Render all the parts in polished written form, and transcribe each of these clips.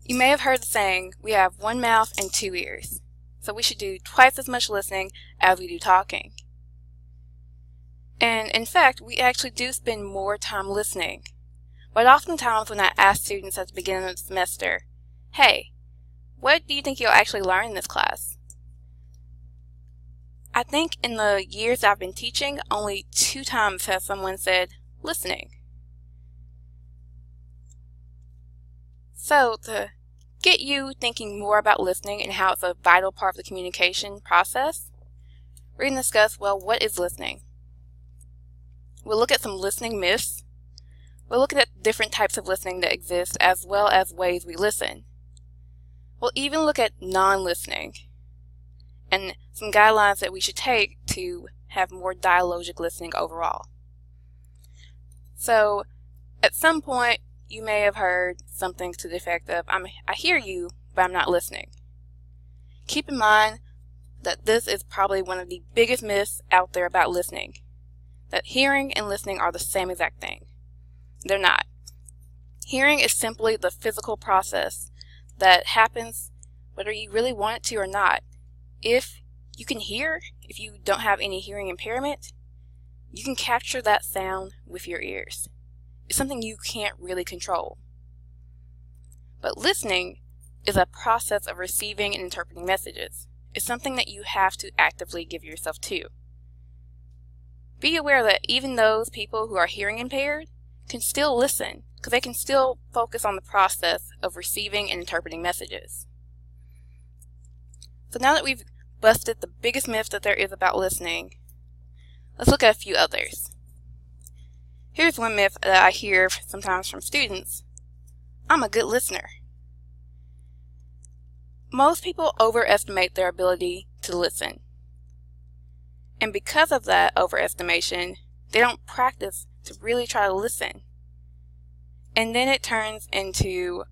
You may have heard the saying, we have one mouth and two ears, so we should do twice as much listening as we do talking. And in fact, we actually do spend more time listening. But oftentimes when I ask students at the beginning of the semester, hey, what do you think you'll actually learn in this class? I think in the years I've been teaching, only 2 times has someone said, listening. So to get you thinking more about listening and how it's a vital part of the communication process, we're going to discuss, well, what is listening? We'll look at some listening myths. We'll look at different types of listening that exist as well as ways we listen. We'll even look at non-listening and some guidelines that we should take to have more dialogic listening overall. So at some point you may have heard something to the effect of, I hear you, but I'm not listening. Keep in mind that this is probably one of the biggest myths out there about listening. That hearing and listening are the same exact thing. They're not. Hearing is simply the physical process that happens whether you really want it to or not. If you can hear, if you don't have any hearing impairment, you can capture that sound with your ears. It's something you can't really control. But listening is a process of receiving and interpreting messages. It's something that you have to actively give yourself to. Be aware that even those people who are hearing impaired can still listen, because they can still focus on the process of receiving and interpreting messages. So now that we've busted the biggest myth that there is about listening, let's look at a few others. Here's one myth that I hear sometimes from students. I'm a good listener. Most people overestimate their ability to listen. And because of that overestimation, they don't practice to really try to listen. And then it turns into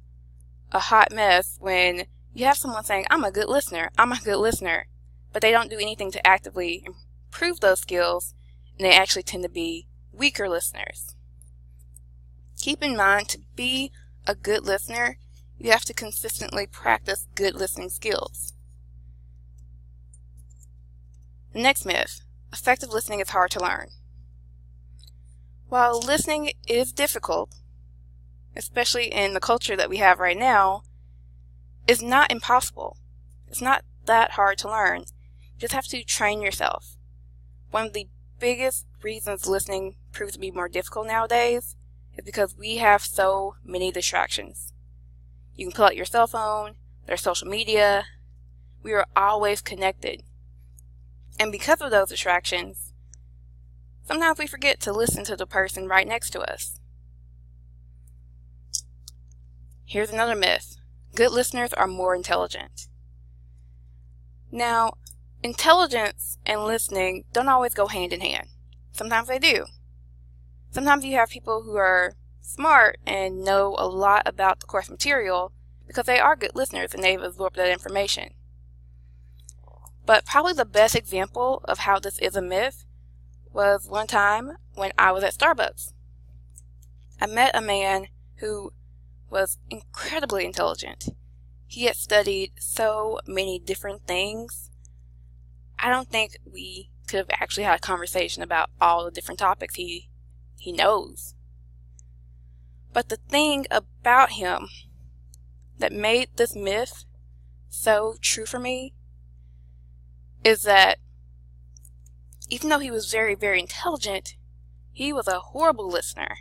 a hot mess when you have someone saying, I'm a good listener, but they don't do anything to actively improve those skills, and they actually tend to be weaker listeners. Keep in mind, to be a good listener, you have to consistently practice good listening skills. The next myth, effective listening is hard to learn. While listening is difficult, especially in the culture that we have right now, it's not impossible. It's not that hard to learn. You just have to train yourself. One of the biggest reasons listening proves to be more difficult nowadays is because we have so many distractions. You can pull out your cell phone, there's social media, we are always connected. And because of those distractions, sometimes we forget to listen to the person right next to us. Here's another myth. Good listeners are more intelligent. Now, intelligence and listening don't always go hand in hand. Sometimes they do. Sometimes you have people who are smart and know a lot about the course material because they are good listeners and they've absorbed that information. But probably the best example of how this is a myth was one time when I was at Starbucks. I met a man who was incredibly intelligent. He had studied so many different things. I don't think we could have actually had a conversation about all the different topics he knows. But the thing about him that made this myth so true for me is that even though he was very, very intelligent, he was a horrible listener.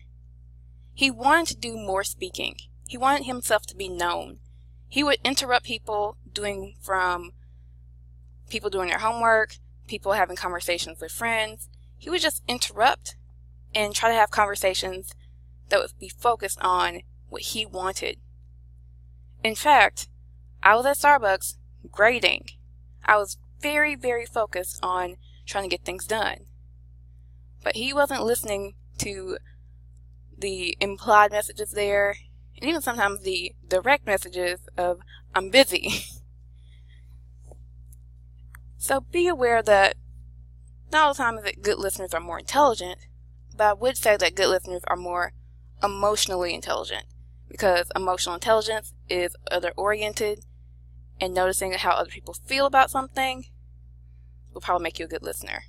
He wanted to do more speaking. He wanted himself to be known. He would interrupt people doing their homework, people having conversations with friends. He would just interrupt and try to have conversations that would be focused on what he wanted. In fact, I was at Starbucks grading. I was very, very focused on trying to get things done. But he wasn't listening to the implied messages there, and even sometimes the direct messages of, I'm busy. So be aware that not all the time is it good listeners are more intelligent, but I would say that good listeners are more emotionally intelligent, because emotional intelligence is other-oriented, and noticing how other people feel about something will probably make you a good listener.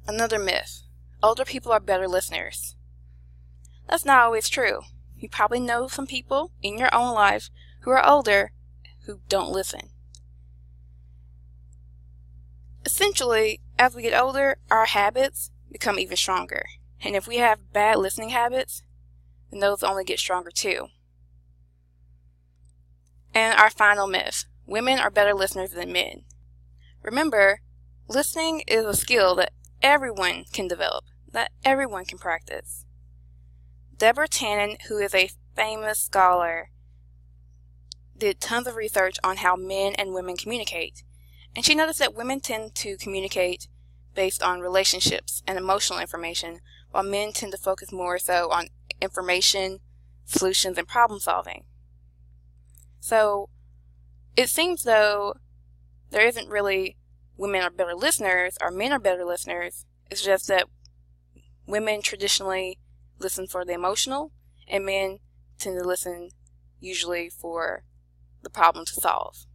Another myth: older people are better listeners. That's not always true. You probably know some people in your own life who are older who don't listen. Essentially, as we get older, our habits become even stronger. And if we have bad listening habits, then those only get stronger too. And our final myth: women are better listeners than men. Remember, listening is a skill that everyone can develop, that everyone can practice. Deborah Tannen, who is a famous scholar, did tons of research on how men and women communicate. And she noticed that women tend to communicate based on relationships and emotional information, while men tend to focus more so on information, solutions, and problem solving. So it seems though there isn't really women are better listeners or men are better listeners. It's just that women traditionally listen for the emotional, and men tend to listen usually for the problem to solve.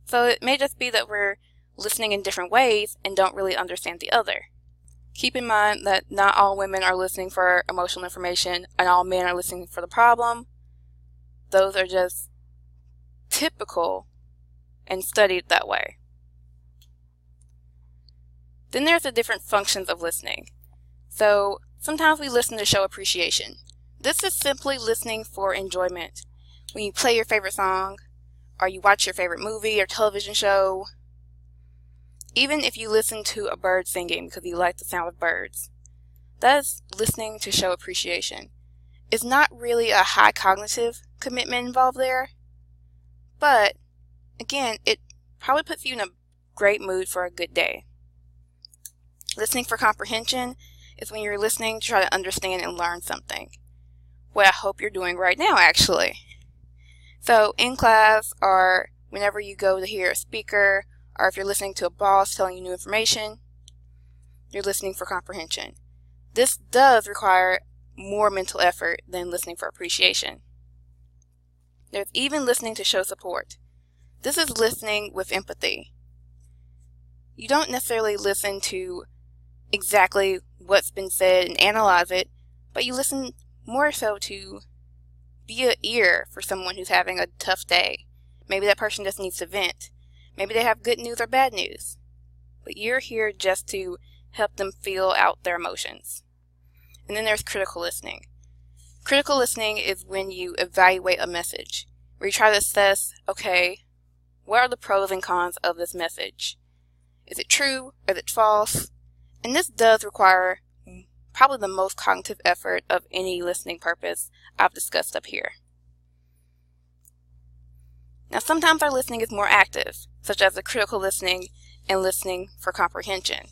So it may just be that we're listening in different ways and don't really understand the other. Keep in mind that not all women are listening for emotional information and all men are listening for the problem. Those are just typical and studied that way. Then there's the different functions of listening. So sometimes we listen to show appreciation. This is simply listening for enjoyment. When you play your favorite song, or you watch your favorite movie or television show, even if you listen to a bird singing because you like the sound of birds, that is listening to show appreciation. It's not really a high cognitive commitment involved there, but again, it probably puts you in a great mood for a good day. Listening for comprehension is when you're listening to try to understand and learn something. What I hope you're doing right now, actually. So in class, or whenever you go to hear a speaker, or if you're listening to a boss telling you new information, you're listening for comprehension. This does require more mental effort than listening for appreciation. There's even listening to show support. This is listening with empathy. You don't necessarily listen to exactly what's been said and analyze it, but you listen more so to be an ear for someone who's having a tough day. Maybe that person just needs to vent. Maybe they have good news or bad news. But you're here just to help them feel out their emotions. And then there's critical listening. Critical listening is when you evaluate a message, where you try to assess, okay, what are the pros and cons of this message? Is it true? Is it false? And this does require probably the most cognitive effort of any listening purpose I've discussed up here. Now, sometimes our listening is more active, such as the critical listening and listening for comprehension.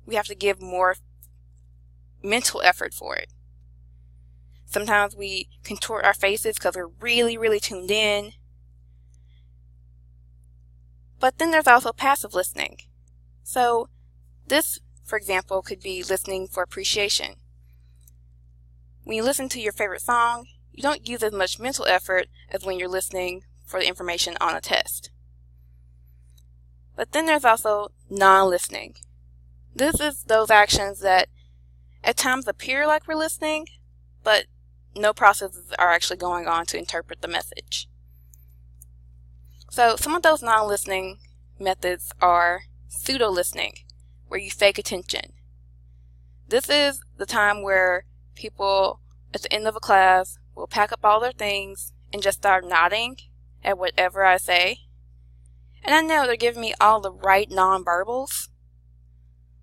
We have to give more mental effort for it. Sometimes we contort our faces because we're really, really tuned in. But then there's also passive listening. So this, for example, could be listening for appreciation. When you listen to your favorite song, you don't use as much mental effort as when you're listening for the information on a test. But then there's also non-listening. This is those actions that at times appear like we're listening, but no processes are actually going on to interpret the message. So some of those non-listening methods are pseudo-listening, where you fake attention. This is the time where people at the end of a class will pack up all their things and just start nodding at whatever I say. And I know they're giving me all the right nonverbals,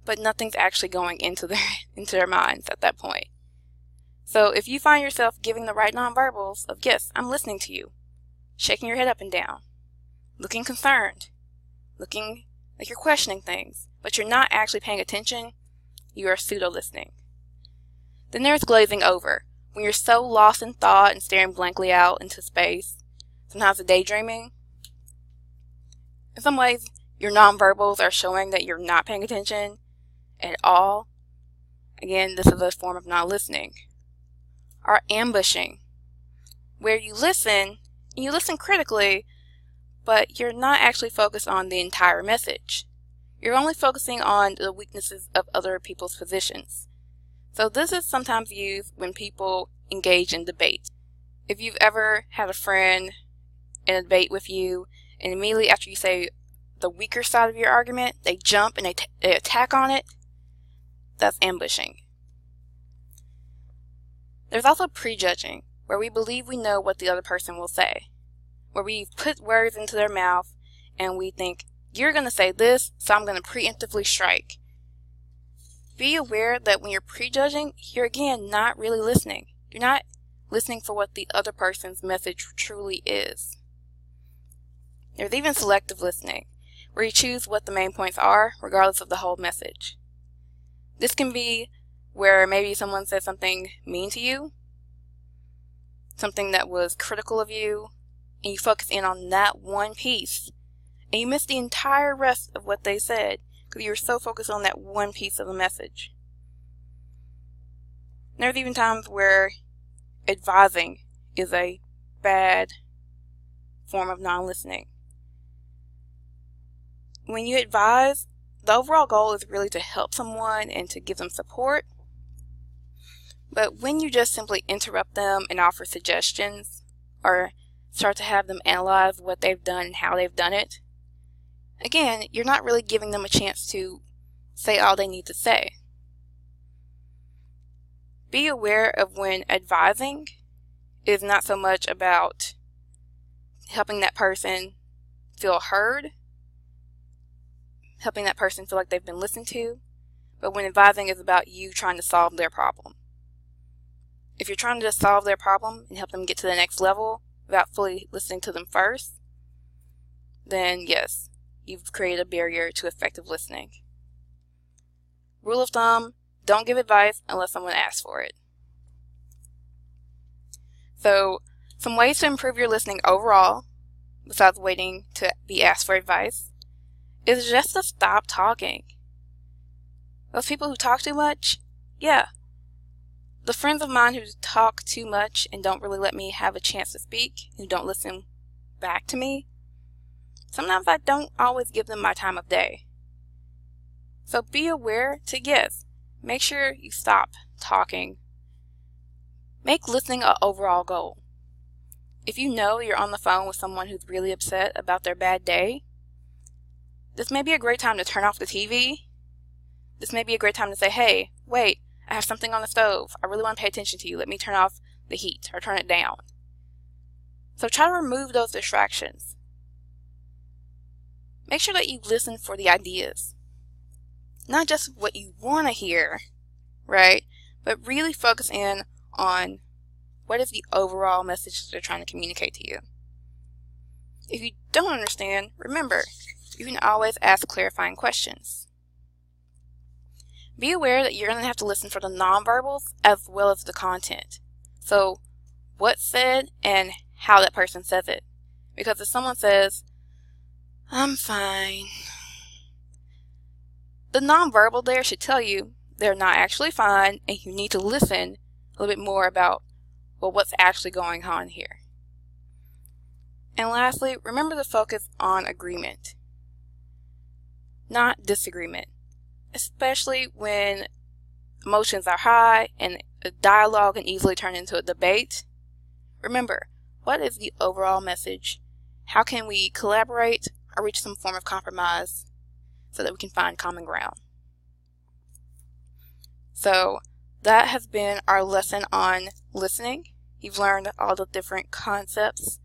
but nothing's actually going into their minds at that point. So if you find yourself giving the right nonverbals of, yes, I'm listening to you, shaking your head up and down, looking concerned, looking like you're questioning things, but you're not actually paying attention, you are pseudo-listening. Then there's glazing over, when you're so lost in thought and staring blankly out into space, sometimes daydreaming. In some ways, your nonverbals are showing that you're not paying attention at all. Again, this is a form of not listening. are ambushing, where you listen, and you listen critically, but you're not actually focused on the entire message. You're only focusing on the weaknesses of other people's positions. So this is sometimes used when people engage in debate. If you've ever had a friend in a debate with you, and immediately after you say the weaker side of your argument, they jump and they attack on it, that's ambushing. There's also prejudging, where we believe we know what the other person will say, where we put words into their mouth and we think, you're going to say this, so I'm going to preemptively strike. Be aware that when you're prejudging, you're again not really listening. You're not listening for what the other person's message truly is. There's even selective listening, where you choose what the main points are, regardless of the whole message. This can be where maybe someone said something mean to you, something that was critical of you, and you focus in on that one piece, and you miss the entire rest of what they said because you were so focused on that one piece of the message. There's even times where advising is a bad form of non-listening. When you advise, the overall goal is really to help someone and to give them support. But when you just simply interrupt them and offer suggestions, or start to have them analyze what they've done and how they've done it, again, you're not really giving them a chance to say all they need to say. Be aware of when advising is not so much about helping that person feel heard, helping that person feel like they've been listened to, but when advising is about you trying to solve their problem. If you're trying to just solve their problem and help them get to the next level without fully listening to them first, then yes, you've created a barrier to effective listening. Rule of thumb, don't give advice unless someone asks for it. So, some ways to improve your listening overall, besides waiting to be asked for advice, is just to stop talking. Those people who talk too much, yeah. The friends of mine who talk too much and don't really let me have a chance to speak, who don't listen back to me, sometimes I don't always give them my time of day. So be aware to yes, make sure you stop talking. Make listening an overall goal. If you know you're on the phone with someone who's really upset about their bad day, this may be a great time to turn off the TV. This may be a great time to say, hey, wait, I have something on the stove. I really want to pay attention to you. Let me turn off the heat or turn it down. So try to remove those distractions. Make sure that you listen for the ideas. Not just what you want to hear, right? But really focus in on what is the overall message that they're trying to communicate to you. If you don't understand, remember, you can always ask clarifying questions. Be aware that you're going to have to listen for the nonverbals as well as the content. So, what's said and how that person says it. Because if someone says, I'm fine, the nonverbal there should tell you they're not actually fine and you need to listen a little bit more about, well, what's actually going on here. And lastly, remember to focus on agreement, not disagreement, especially when emotions are high and a dialogue can easily turn into a debate. Remember, what is the overall message? How can we collaborate or reach some form of compromise so that we can find common ground? So that has been our lesson on listening. You've learned all the different concepts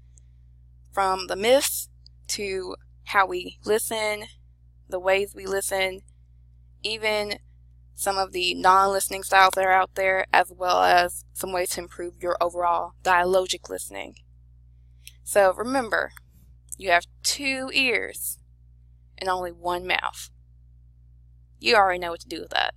from the myths to how we listen, the ways we listen, even some of the non-listening styles that are out there, as well as some ways to improve your overall dialogic listening. So remember, you have 2 ears and only 1 mouth. You already know what to do with that.